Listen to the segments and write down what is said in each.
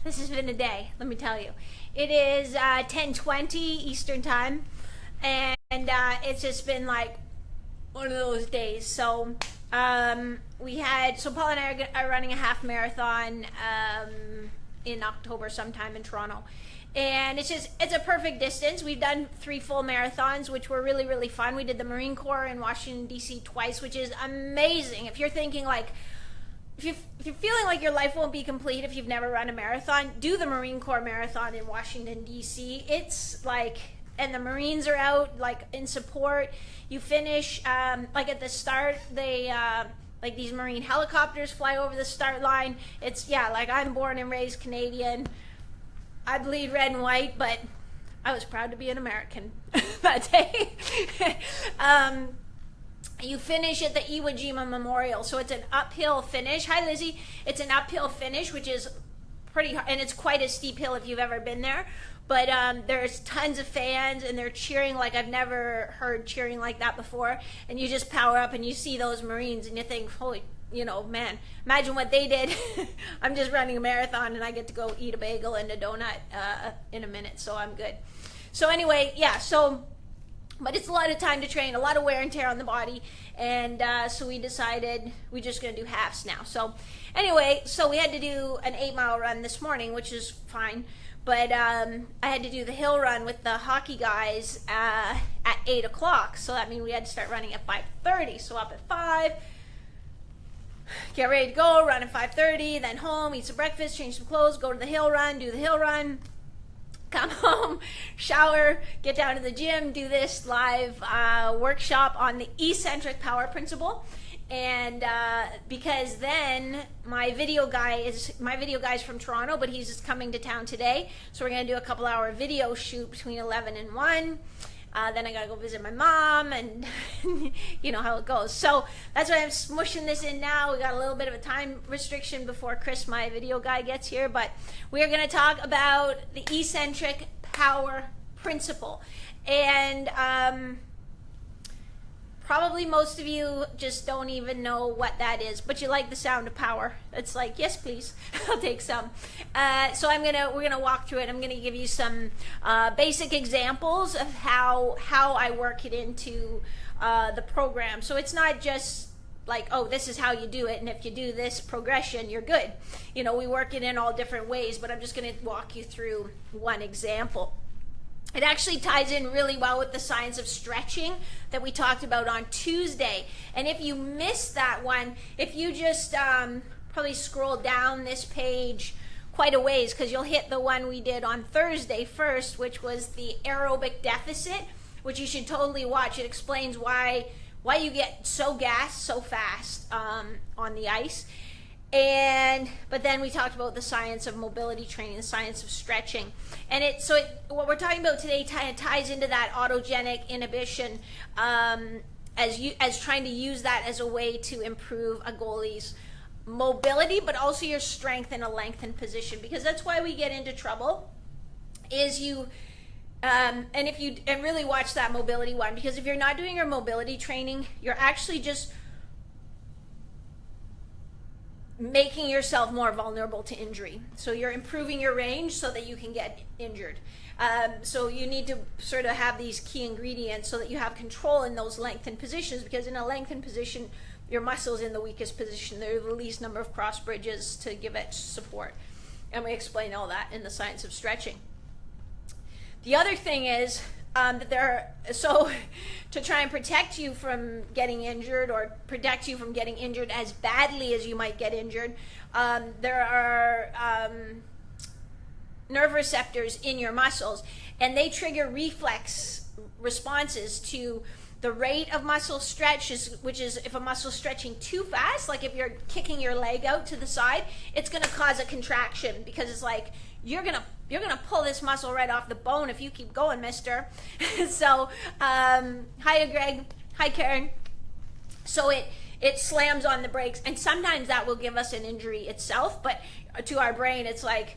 this has been a day, let me tell you. It is 10:20 Eastern time, and it's just been like one of those days. So so Paul and I are running a half marathon in October sometime in Toronto. And it's a perfect distance. We've done 3 full marathons, which were really, really fun. We did the Marine Corps in Washington, D.C. twice, which is amazing. If you're thinking like, if you're feeling like your life won't be complete if you've never run a marathon, do the Marine Corps Marathon in Washington, D.C. It's like, and the Marines are out like in support. You finish, like at the start, they, like these Marine helicopters fly over the start line. It's, yeah, like I'm born and raised Canadian. I bleed red and white, but I was proud to be an American that day. You finish at the Iwo Jima Memorial, so it's an uphill finish. Hi, Lizzie. It's an uphill finish, which is pretty hard, and it's quite a steep hill if you've ever been there. But there's tons of fans, and they're cheering like I've never heard cheering like that before. And you just power up, and you see those Marines, and you think, holy, man, imagine what they did. I'm just running a marathon, and I get to go eat a bagel and a donut in a minute, so I'm good. So anyway, yeah, but it's a lot of time to train, a lot of wear and tear on the body, and so we decided we're just going to do halves now. So anyway, so we had to do an 8-mile run this morning, which is fine, but I had to do the hill run with the hockey guys at 8 o'clock, so that means we had to start running at 5:30, so up at 5, get ready to go, run at 5:30, then home, eat some breakfast, change some clothes, go to the hill run, do the hill run, come home, shower, get down to the gym, do this live workshop on the Eccentric Power Principle. And because then my video guy's from Toronto, but he's just coming to town today. So we're going to do a couple-hour video shoot between 11 and 1. Then I got to go visit my mom, and you know how it goes. So that's why I'm smushing this in now. We got a little bit of a time restriction before Chris, my video guy, gets here. But we are going to talk about the Eccentric Power Principle. And probably most of you just don't even know what that is, but you like the sound of power. It's like, yes, please, I'll take some. So we're gonna walk through it. I'm gonna give you some basic examples of how I work it into the program. So it's not just like, oh, this is how you do it, and if you do this progression, you're good. We work it in all different ways, but I'm just gonna walk you through one example. It actually ties in really well with the science of stretching that we talked about on Tuesday. And if you missed that one, if you just probably scroll down this page quite a ways, because you'll hit the one we did on Thursday first, which was the aerobic deficit, which you should totally watch. It explains why you get so gassed so fast on the ice. But then we talked about the science of mobility training, the science of stretching, and what we're talking about today ties into that autogenic inhibition, as trying to use that as a way to improve a goalie's mobility, but also your strength in a lengthened position, because that's why we get into trouble. And really watch that mobility one, because if you're not doing your mobility training, you're actually just making yourself more vulnerable to injury. So you're improving your range so that you can get injured. So you need to sort of have these key ingredients so that you have control in those lengthened positions, because in a lengthened position, your muscle's in the weakest position. There are the least number of cross bridges to give it support. And we explain all that in the science of stretching. The other thing is to try and protect you from getting injured, or protect you from getting injured as badly as you might get injured, there are nerve receptors in your muscles, and they trigger reflex responses to the rate of muscle stretch, which is if a muscle's stretching too fast, like if you're kicking your leg out to the side, it's going to cause a contraction, because it's like, you're gonna pull this muscle right off the bone if you keep going, mister. So, hi Greg, hi Karen. So it slams on the brakes, and sometimes that will give us an injury itself, but to our brain, it's like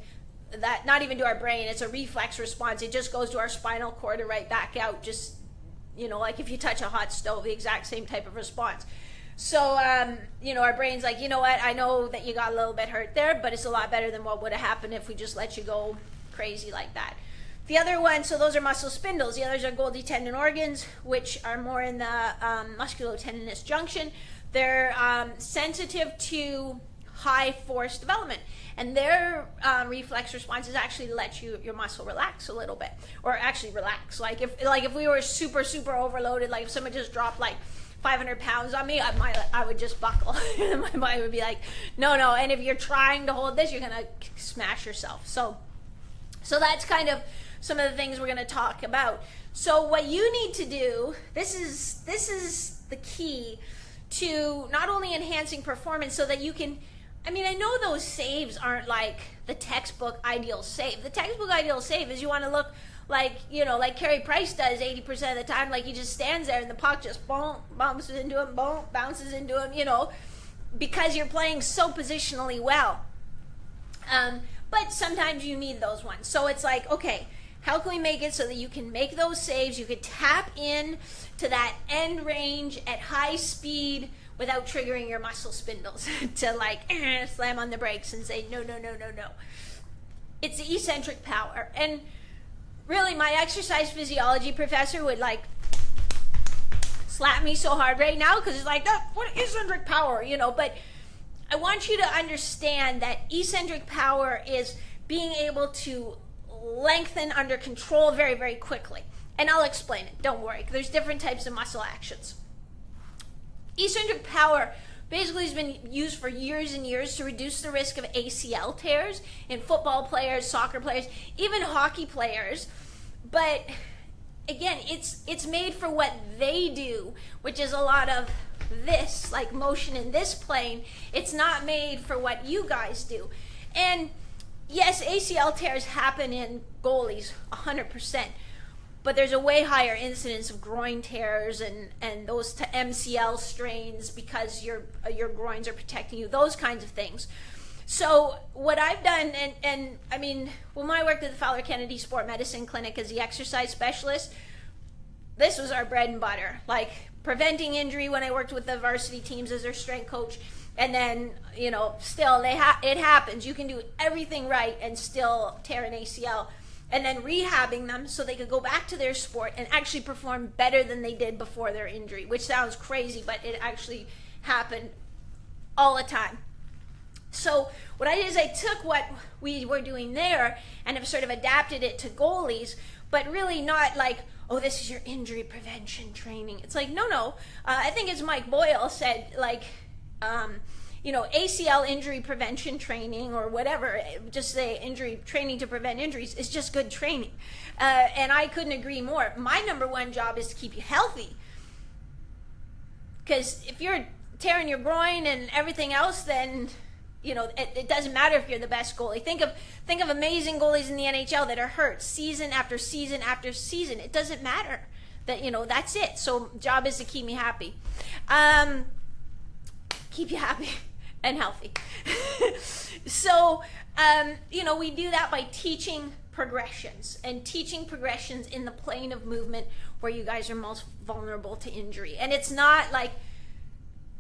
that, not even to our brain, it's a reflex response. It just goes to our spinal cord and right back out, just, like if you touch a hot stove, the exact same type of response. So, you know, our brain's like, you know what, I know that you got a little bit hurt there, but it's a lot better than what would have happened if we just let you go crazy like that. The other one, so those are muscle spindles. The others are Goalie tendon organs, which are more in the musculotendinous junction. They're sensitive to high force development, and their reflex response is actually to let your muscle relax a little bit, or actually relax. Like if we were super overloaded, like if someone just dropped like 500 pounds on me, I would just buckle. My body would be like, no. And if you're trying to hold this, you're gonna smash yourself. So that's kind of some of the things we're gonna talk about. So what you need to do, this is the key to not only enhancing performance, so that you can, I mean, I know those saves aren't like the textbook ideal save. The textbook ideal save is you want to look like, you know, like Carey Price does 80% of the time, like he just stands there and the puck just bounces into him, bounces into him, you know, because you're playing so positionally well. But sometimes you need those ones. So it's like, okay, how can we make it so that you can make those saves, you could tap in to that end range at high speed without triggering your muscle spindles to like slam on the brakes and say, no. It's the eccentric power. And really, my exercise physiology professor would like slap me so hard right now, because it's like, oh, what eccentric power, you know. But I want you to understand that eccentric power is being able to lengthen under control very, very quickly. And I'll explain it, don't worry. There's different types of muscle actions. Eccentric power basically has been used for years and years to reduce the risk of ACL tears in football players, soccer players, even hockey players. But again, it's made for what they do, which is a lot of this, like motion in this plane. It's not made for what you guys do. And yes, ACL tears happen in goalies 100%. But there's a way higher incidence of groin tears and those MCL strains because your groins are protecting you, those kinds of things. So what I've done, and I mean, when I worked at the Fowler Kennedy Sport Medicine Clinic as the exercise specialist, this was our bread and butter, like preventing injury when I worked with the varsity teams as their strength coach. And then, you know, still it happens. You can do everything right and still tear an ACL. And then rehabbing them so they could go back to their sport and actually perform better than they did before their injury, which sounds crazy, but it actually happened all the time. So what I did is I took what we were doing there and have sort of adapted it to goalies, but really not like, oh, this is your injury prevention training. It's like, no. I think as Mike Boyle said, like, you know, ACL injury prevention training or whatever, just say injury training to prevent injuries is just good training. And I couldn't agree more. My number one job is to keep you healthy. Because if you're tearing your groin and everything else, then, you know, it doesn't matter if you're the best goalie. Think of amazing goalies in the NHL that are hurt season after season after season. It doesn't matter. That, you know, that's it. So job is to keep me happy. Keep you happy and healthy. So, you know, we do that by teaching progressions and teaching progressions in the plane of movement where you guys are most vulnerable to injury. And it's not like,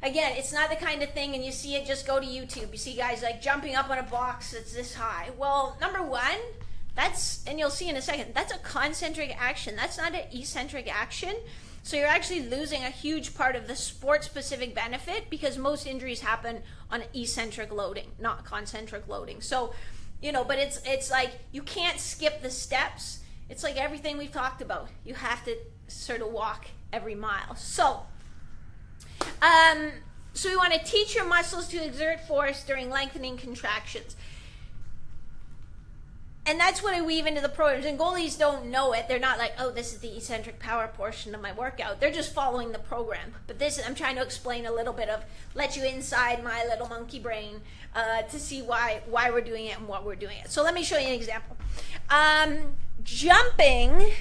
again, it's not the kind of thing, and you see it, just go to YouTube. You see guys like jumping up on a box that's this high. Well, number one, that's, and you'll see in a second, that's a concentric action. That's not an eccentric action. So you're actually losing a huge part of the sport-specific benefit because most injuries happen on eccentric loading, not concentric loading. So, you know, but it's like you can't skip the steps. It's like everything we've talked about. You have to sort of walk every mile. So we want to teach your muscles to exert force during lengthening contractions. And that's what I weave into the programs. And goalies don't know it. They're not like, oh, this is the eccentric power portion of my workout. They're just following the program. But this, I'm trying to explain a little bit of, let you inside my little monkey brain to see why we're doing it and what we're doing it. So let me show you an example. Jumping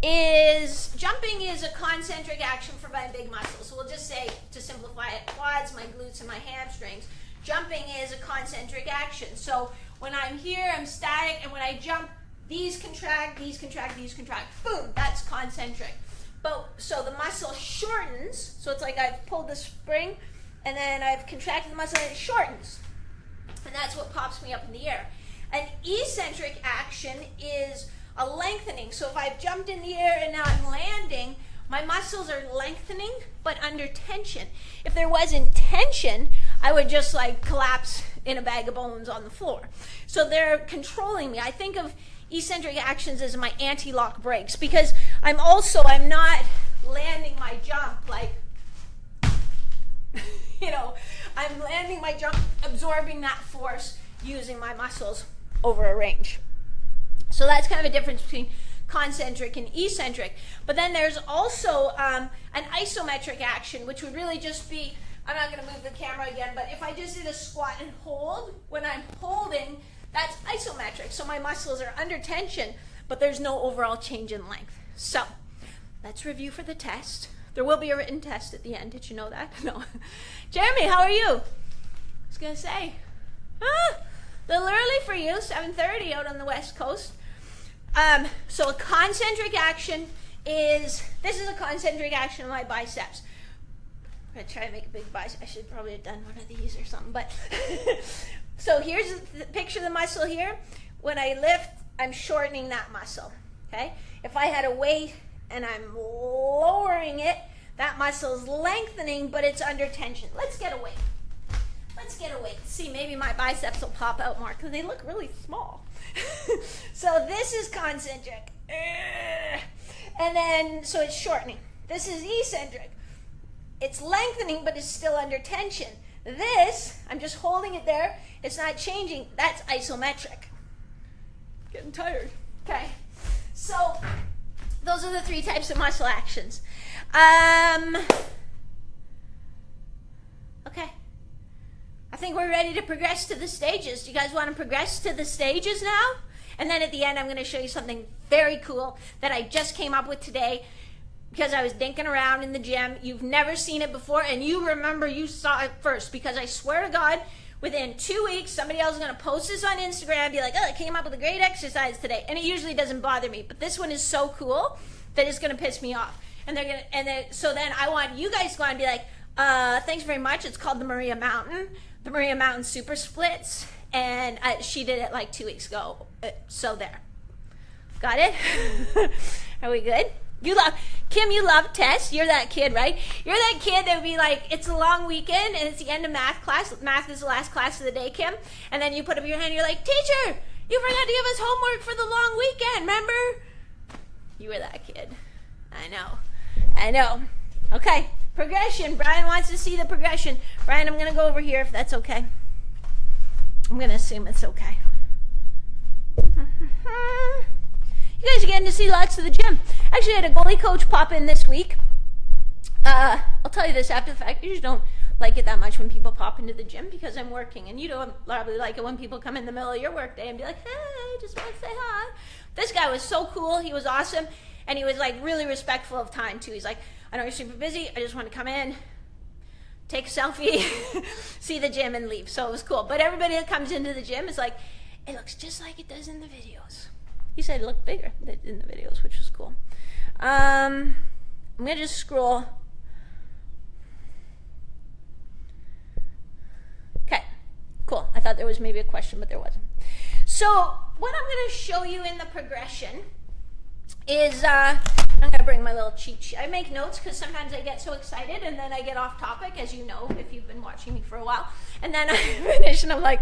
is a concentric action for my big muscles. So we'll just say, to simplify it, quads, my glutes, and my hamstrings. Jumping is a concentric action. So when I'm here, I'm static, and when I jump, these contract, these contract, these contract. Boom, that's concentric. but so the muscle shortens. So it's like I've pulled the spring and then I've contracted the muscle and it shortens. And that's what pops me up in the air. An eccentric action is a lengthening. So if I've jumped in the air and now I'm landing, my muscles are lengthening, but under tension. If there wasn't tension, I would just like collapse in a bag of bones on the floor. So they're controlling me. I think of eccentric actions as my anti-lock brakes, because I'm not landing my jump like, I'm landing my jump, absorbing that force using my muscles over a range. So that's kind of a difference between concentric and eccentric. But then there's also an isometric action, which would really just be, I'm not going to move the camera again, but if I just did a squat and hold, when I'm holding, that's isometric. So my muscles are under tension, but there's no overall change in length. So let's review for the test. There will be a written test at the end. Did you know that? No. Jeremy, how are you? I was going to say, a little early for you, 7:30 out on the West Coast. So a concentric action this is a concentric action of my biceps. I'm going to try to make a big bicep. I should probably have done one of these or something, but so here's the picture of the muscle here. When I lift, I'm shortening that muscle, okay? If I had a weight and I'm lowering it, that muscle's lengthening, but it's under tension. Let's get a weight. Let's get a weight. See, maybe my biceps will pop out more because they look really small. So this is concentric. And then, so it's shortening. This is eccentric. It's lengthening, but it's still under tension. This, I'm just holding it there. It's not changing. That's isometric. Getting tired. Okay. So those are the three types of muscle actions. Okay. I think we're ready to progress to the stages. Do you guys want to progress to the stages now? And then at the end, I'm going to show you something very cool that I just came up with today because I was dinking around in the gym. You've never seen it before, and you remember you saw it first, because I swear to God, within 2 weeks, somebody else is going to post this on Instagram and be like, oh, I came up with a great exercise today. And it usually doesn't bother me, but this one is so cool that it's going to piss me off. So then I want you guys to go and be like, thanks very much. It's called the Maria Mountain Super Splits, and she did it like 2 weeks ago. So there. Got it? Are we good? Kim, you love tests. You're that kid, right? You're that kid that would be like, it's a long weekend and it's the end of math class. Math is the last class of the day, Kim. And then you put up your hand and you're like, teacher, you forgot to give us homework for the long weekend, remember? You were that kid. I know. Okay, progression. Brian wants to see the progression. Brian, I'm going to go over here if that's okay. I'm going to assume it's okay. You guys are getting to see lots of the gym. Actually, I had a goalie coach pop in this week. I'll tell you this after the fact. I usually don't like it that much when people pop into the gym because I'm working. And you don't probably like it when people come in the middle of your work day and be like, hey, just want to say hi. This guy was so cool. He was awesome. And he was like really respectful of time too. He's like, I know you're super busy. I just want to come in, take a selfie, see the gym and leave. So it was cool. But everybody that comes into the gym is like, it looks just like it does in the videos. He said it looked bigger in the videos, which was cool. I'm going to just scroll. Okay, cool. I thought there was maybe a question, but there wasn't. So what I'm going to show you in the progression is, I'm going to bring my little cheat sheet. I make notes because sometimes I get so excited and then I get off topic, as you know, if you've been watching me for a while. And then I finish and I'm like,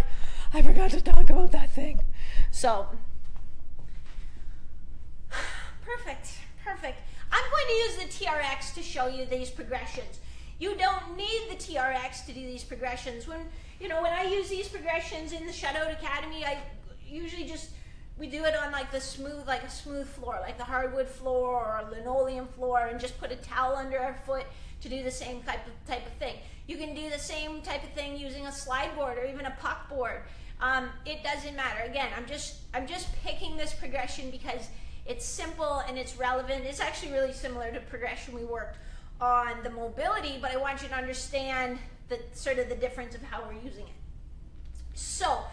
I forgot to talk about that thing. So, perfect. I'm going to use the TRX to show you these progressions. You don't need the TRX to do these progressions. When I use these progressions in the Shutout Academy, I usually we do it on like a smooth floor, like the hardwood floor or linoleum floor, and just put a towel under our foot to do the same type of thing. You can do the same type of thing using a slide board or even a puck board. It doesn't matter. Again, I'm just picking this progression because it's simple and it's relevant. It's actually really similar to progression we worked on the mobility, but I want you to understand the difference of how we're using it. So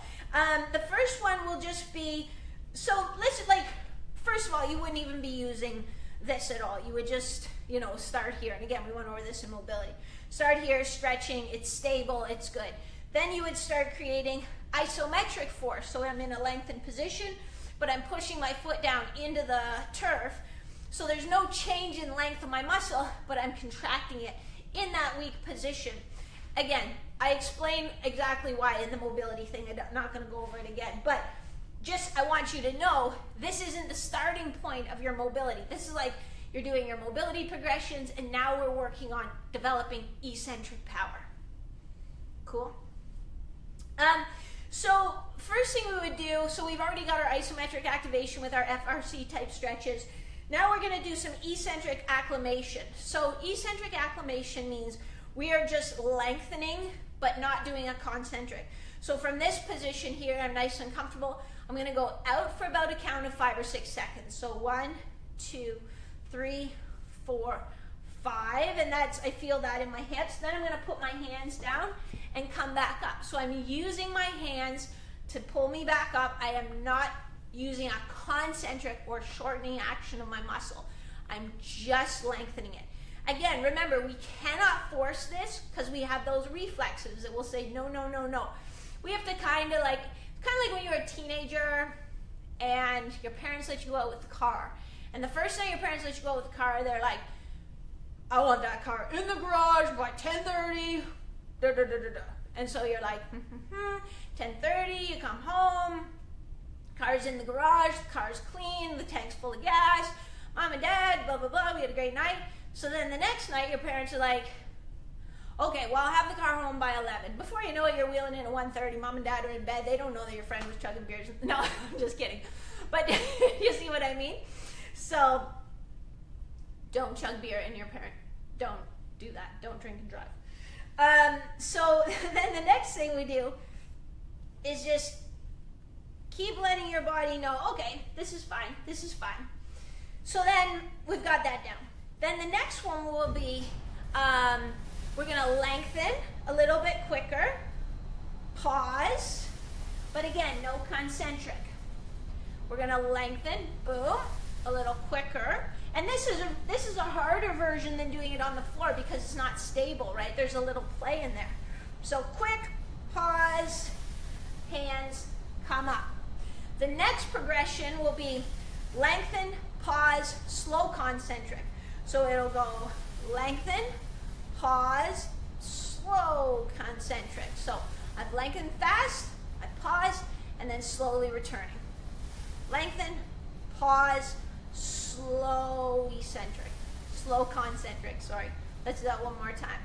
the first one will just be, so let's first of all, you wouldn't even be using this at all. You would just you know, start here. And again, we went over this in mobility. Start here, stretching, it's stable, it's good. Then you would start creating isometric force. So I'm in a lengthened position, but I'm pushing my foot down into the turf. So there's no change in length of my muscle, but I'm contracting it in that weak position. Again, I explain exactly why in the mobility thing. I'm not going to go over it again, but just I want you to know this isn't the starting point of your mobility. This is like you're doing your mobility progressions, and now we're working on developing eccentric power. Cool? So first thing we would do, so we've already got our isometric activation with our FRC type stretches. Now we're going to do some eccentric acclimation. So eccentric acclimation means we are just lengthening, but not doing a concentric. So from this position here, I'm nice and comfortable. I'm going to go out for about a count of 5 or 6 seconds. So 1, 2, 3, 4, 5, and that's, I feel that in my hips. Then I'm going to put my hands down and come back up. So I'm using my hands to pull me back up. I am not using a concentric or shortening action of my muscle. I'm just lengthening it. Again, remember, we cannot force this because we have those reflexes that will say no, no, no, no. We have to kind of like when you're a teenager and your parents let you go out with the car. And the first time your parents let you go out with the car, they're like, I want that car in the garage by 10:30. Da, da, da, da, da. And so you're like, 10:30, you come home, car's in the garage, the car's clean, the tank's full of gas, mom and dad, blah, blah, blah, we had a great night. So then the next night, your parents are like, okay, well, I'll have the car home by 11. Before you know it, you're wheeling in at 1:30, mom and dad are in bed, they don't know that your friend was chugging beers. No, I'm just kidding. But you see what I mean? So don't chug beer in your parent. Don't do that. Don't drink and drive. So then the next thing we do is just keep letting your body know, okay, this is fine, this is fine. So then we've got that down. Then the next one will be, we're going to lengthen a little bit quicker, pause, but again, no concentric. We're going to lengthen, boom, a little quicker. And this is a harder version than doing it on the floor because it's not stable, right? There's a little play in there. So quick, pause, hands, come up. The next progression will be lengthen, pause, slow concentric. So it'll go lengthen, pause, slow concentric. So I've lengthened fast, I pause, and then slowly returning. Lengthen, pause, slow eccentric, slow concentric, sorry. Let's do that one more time.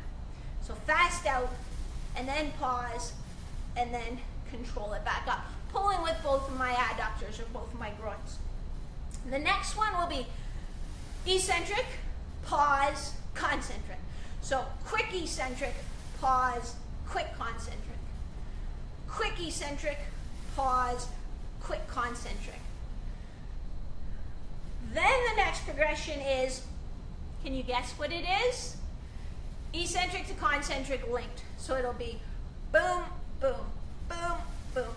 So fast out, and then pause, and then control it back up. Pulling with both of my adductors or both of my groins. The next one will be eccentric, pause, concentric. So quick eccentric, pause, quick concentric. Quick eccentric, pause, quick concentric. Then the next progression is, can you guess what it is? Eccentric to concentric linked. So it'll be boom, boom, boom, boom.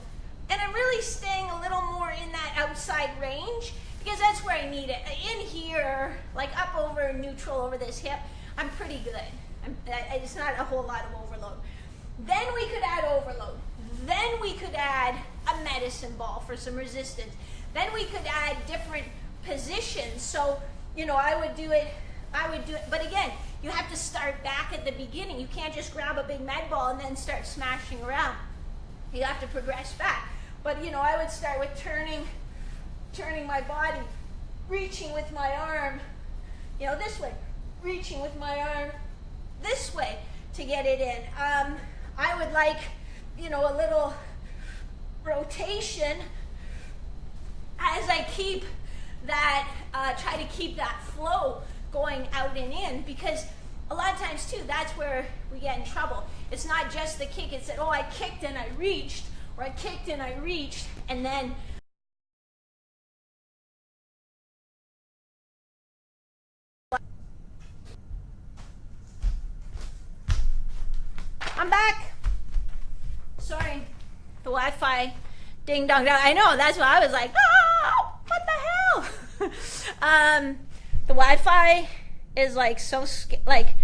And I'm really staying a little more in that outside range because that's where I need it. In here, like up over neutral over this hip, I'm pretty good. It's not a whole lot of overload. Then we could add overload. Then we could add a medicine ball for some resistance. Then we could add different positions. So, you know, I would do it, but again, you have to start back at the beginning. You can't just grab a big med ball and then start smashing around. You have to progress back. But, you know, I would start with turning my body, reaching with my arm, you know, this way, reaching with my arm this way to get it in. I would like, you know, a little rotation as I keep that, try to keep that flow going out and in, because a lot of times too, that's where we get in trouble. It's not just the kick, it's that, oh, I kicked and I reached, or I kicked and I reached, and then I'm back. Sorry, the Wi-Fi ding dong dong. I know, that's why I was like, oh, what the hell? The Wi-Fi is like so like,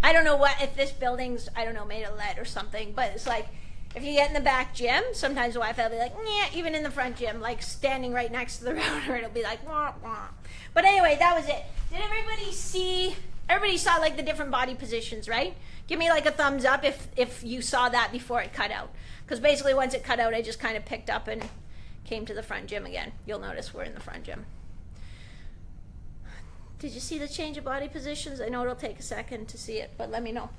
I don't know what, if this building's, I don't know, made of lead or something, but it's like, if you get in the back gym, sometimes the Wi-Fi will be like, yeah, even in the front gym, like standing right next to the router, it'll be like, wah, wah. But anyway, that was it. Did everybody see, everybody saw like the different body positions, right? Give me like a thumbs up if you saw that before it cut out. Because basically once it cut out, I just kind of picked up and came to the front gym again. You'll notice we're in the front gym. Did you see the change of body positions? I know it'll take a second to see it, but let me know.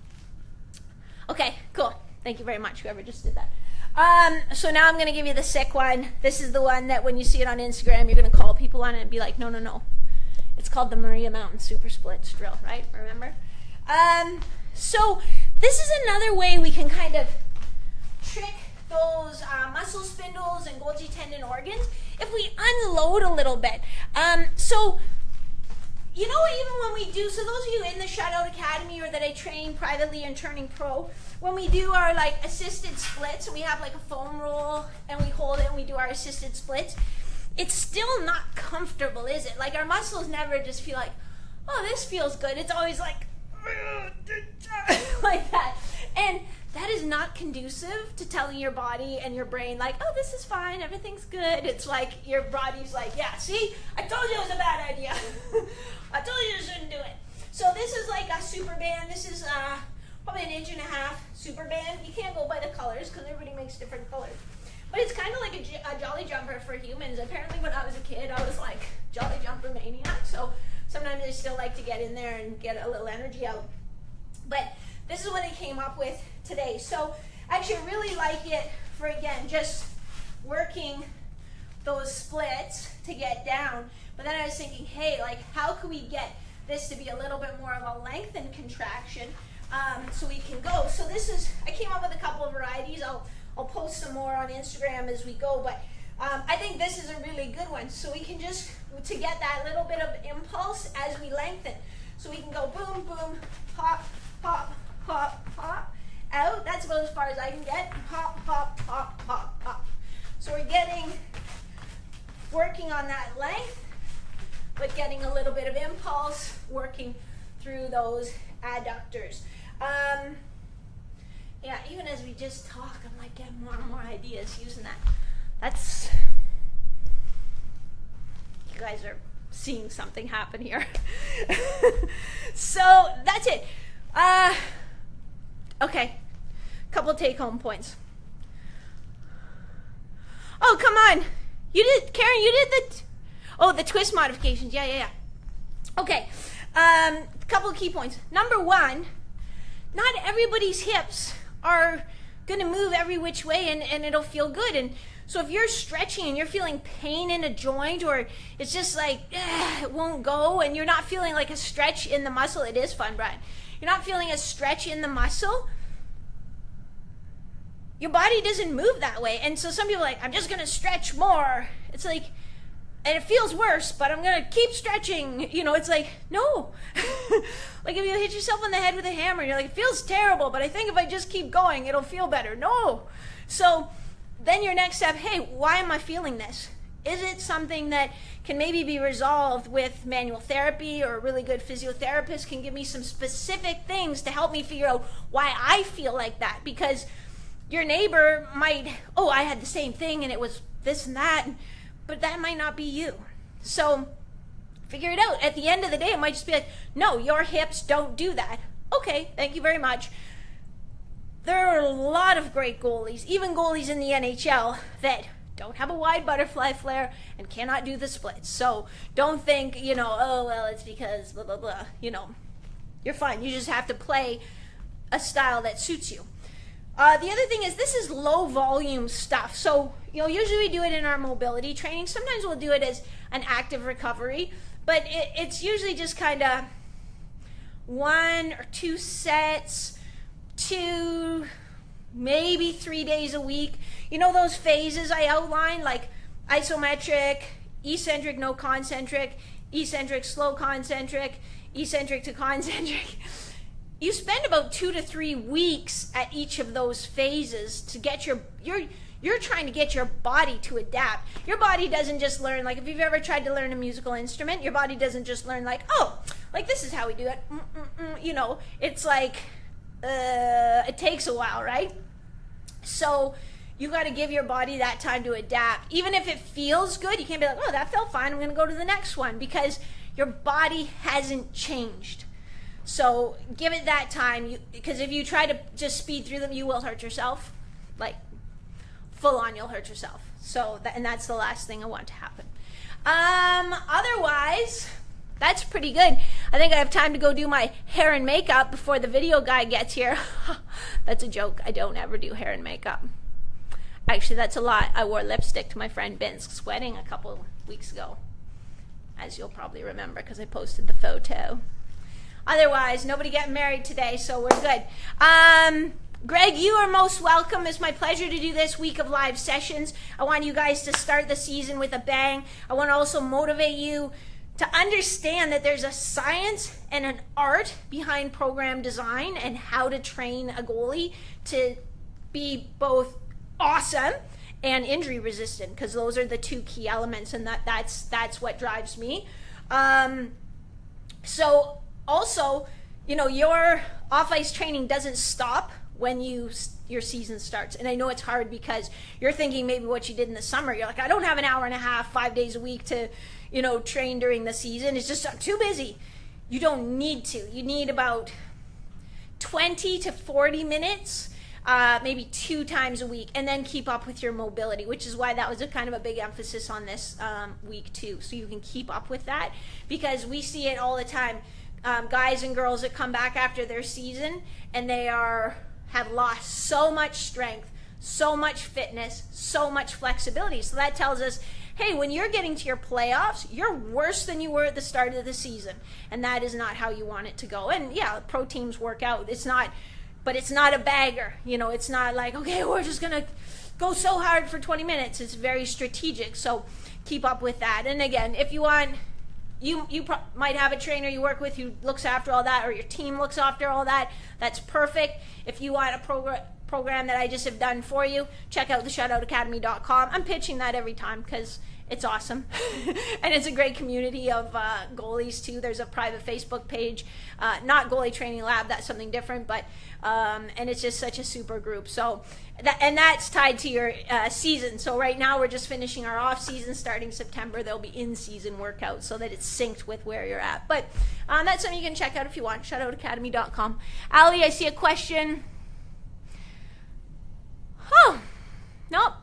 Okay, cool. Thank you very much, whoever just did that. So now I'm going to give you the sick one. This is the one that when you see it on Instagram, you're going to call people on it and be like, no, no, no. It's called the Maria Mountain Super Splits drill, right? Remember? So this is another way we can kind of trick those muscle spindles and Golgi tendon organs if we unload a little bit. So you know, even when we do, so those of you in the Shutout Academy or that I train privately and turning pro, when we do our like assisted splits, and we have like a foam roll and we hold it and we do our assisted splits, it's still not comfortable, is it? Like our muscles never just feel like, oh, this feels good. It's always like, like that. And that is not conducive to telling your body and your brain like, oh, this is fine, everything's good. It's like your body's like, yeah, see, I told you it was a bad idea. I told you you shouldn't do it. So this is like a super band. This is probably 1.5 inch super band. You can't go by the colors because everybody makes different colors. But it's kind of like a jolly jumper for humans. Apparently when I was a kid, I was like jolly jumper maniac. So sometimes I still like to get in there and get a little energy out. But this is what I came up with today. So actually I really like it for, again, just working those splits to get down. But then I was thinking, hey, like how can we get this to be a little bit more of a lengthened contraction so we can go. So this is, I came up with a couple of varieties. I'll post some more on Instagram as we go, but I think this is a really good one. So we can just, to get that little bit of impulse as we lengthen. So we can go boom, boom, hop, hop, hop, hop, out. That's about as far as I can get. Hop, hop, hop, hop, hop. So we're working on that length, but getting a little bit of impulse, working through those adductors. Yeah, even as we just talk, I'm like getting more and more ideas using that. That's, you guys are seeing something happen here. So that's it. Okay, couple take-home points. Oh, come on. You did, Karen, you did the twist modifications. Yeah. Okay, couple of key points. Number one, not everybody's hips are going to move every which way and it'll feel good. And so if you're stretching and you're feeling pain in a joint, or it's just like, it won't go, and you're not feeling like a stretch in the muscle, it is fun, Brian. You're not feeling a stretch in the muscle, your body doesn't move that way. And so some people are like, I'm just going to stretch more. It's like, and it feels worse, but I'm going to keep stretching. You know, it's like, no. Like if you hit yourself on the head with a hammer, you're like, it feels terrible, but I think if I just keep going, it'll feel better. No. So then your next step, hey, why am I feeling this? Is it something that can maybe be resolved with manual therapy, or a really good physiotherapist can give me some specific things to help me figure out why I feel like that? Because your neighbor might, oh, I had the same thing and it was this and that, but that might not be you. So figure it out. At the end of the day, it might just be like, no, your hips don't do that. Okay, thank you very much. There are a lot of great goalies, even goalies in the NHL, that don't have a wide butterfly flare and cannot do the splits. So don't think, you know, oh, well, it's because blah, blah, blah. You know, you're fine. You just have to play a style that suits you. The other thing is, this is low volume stuff. So, you know, usually we do it in our mobility training. Sometimes we'll do it as an active recovery, but it's usually just kind of 1 or 2 sets, 2, maybe 3 days a week. You know those phases I outlined, like isometric, eccentric, no concentric, eccentric, slow concentric, eccentric to concentric. You spend about 2 to 3 weeks at each of those phases to get you're trying to get your body to adapt. Your body doesn't just learn, like if you've ever tried to learn a musical instrument, your body doesn't just learn like, oh, like this is how we do it. You know, it's like it takes a while, right? So you got to give your body that time to adapt. Even if it feels good, you can't be like, oh, that felt fine, I'm going to go to the next one, because your body hasn't changed. So give it that time, because if you try to just speed through them, you will hurt yourself. Like, full on, you'll hurt yourself. So, and that's the last thing I want to happen. Otherwise, that's pretty good. I think I have time to go do my hair and makeup before the video guy gets here. That's a joke. I don't ever do hair and makeup. Actually, that's a lot. I wore lipstick to my friend Ben's wedding a couple weeks ago, as you'll probably remember because I posted the photo. Otherwise, nobody getting married today, so we're good. Greg, you are most welcome. It's my pleasure to do this week of live sessions. I want you guys to start the season with a bang. I want to also motivate you to understand that there's a science and an art behind program design and how to train a goalie to be both awesome and injury resistant, because those are the two key elements, and that's what drives me. So also, you know, your off-ice training doesn't stop when your season starts. And I know it's hard because you're thinking maybe what you did in the summer. You're like, I don't have an hour and a half, 5 days a week to, you know, train during the season. It's just, I'm too busy. You don't need to. You need about 20 to 40 minutes, maybe 2 times a week, and then keep up with your mobility, which is why that was a kind of a big emphasis on this week too. So you can keep up with that, because we see it all the time. Guys and girls that come back after their season and they have lost so much strength, so much fitness, so much flexibility. So that tells us, hey, when you're getting to your playoffs, you're worse than you were at the start of the season. And that is not how you want it to go. And yeah, pro teams work out. But it's not a bagger. You know, it's not like, okay, we're just going to go so hard for 20 minutes. It's very strategic. So keep up with that. And again, if you want, you might have a trainer you work with who looks after all that, or your team looks after all that. That's perfect. If you want a program that I just have done for you, check out the shutoutacademy.com. I'm pitching that every time because it's awesome. And it's a great community of goalies too. There's a private Facebook page, not Goalie Training Lab, that's something different, but and it's just such a super group. So that's tied to your season. So right now we're just finishing our off season. Starting September, there'll be in-season workouts so that it's synced with where you're at. But that's something you can check out if you want. Shutoutacademy.com. Ali, I see a question. Oh, nope.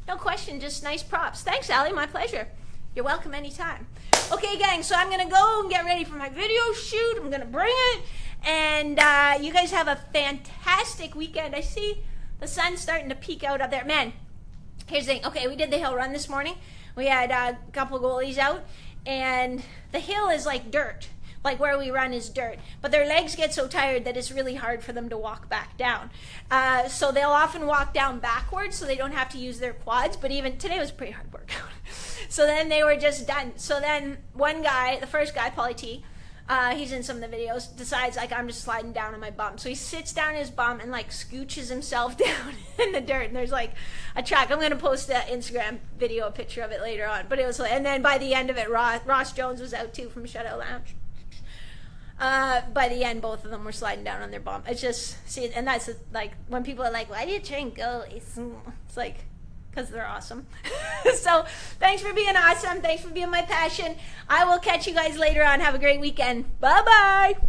No question, just nice props. Thanks, Ali, my pleasure. You're welcome anytime. Okay, gang, so I'm going to go and get ready for my video shoot. I'm going to bring it. And you guys have a fantastic weekend. I see the sun's starting to peek out up there. Man, here's the thing. Okay, we did the hill run this morning. We had a couple of goalies out. And the hill is like dirt. Like where we run is dirt. But their legs get so tired that it's really hard for them to walk back down. So they'll often walk down backwards so they don't have to use their quads. But even today was a pretty hard workout. So then they were just done. So then one guy, the first guy, Paulie T, he's in some of the videos, decides like I'm just sliding down on my bum. So he sits down in his bum and like scooches himself down in the dirt. And there's like a track. I'm going to post an Instagram video, a picture of it later on. But it was, and then by the end of it, Ross Jones was out too from Shutout Lounge. By the end, both of them were sliding down on their bum. It's just, see, and that's like, when people are like, why do you train goalies? It's like, because they're awesome. So, thanks for being awesome. Thanks for being my passion. I will catch you guys later on. Have a great weekend. Bye-bye.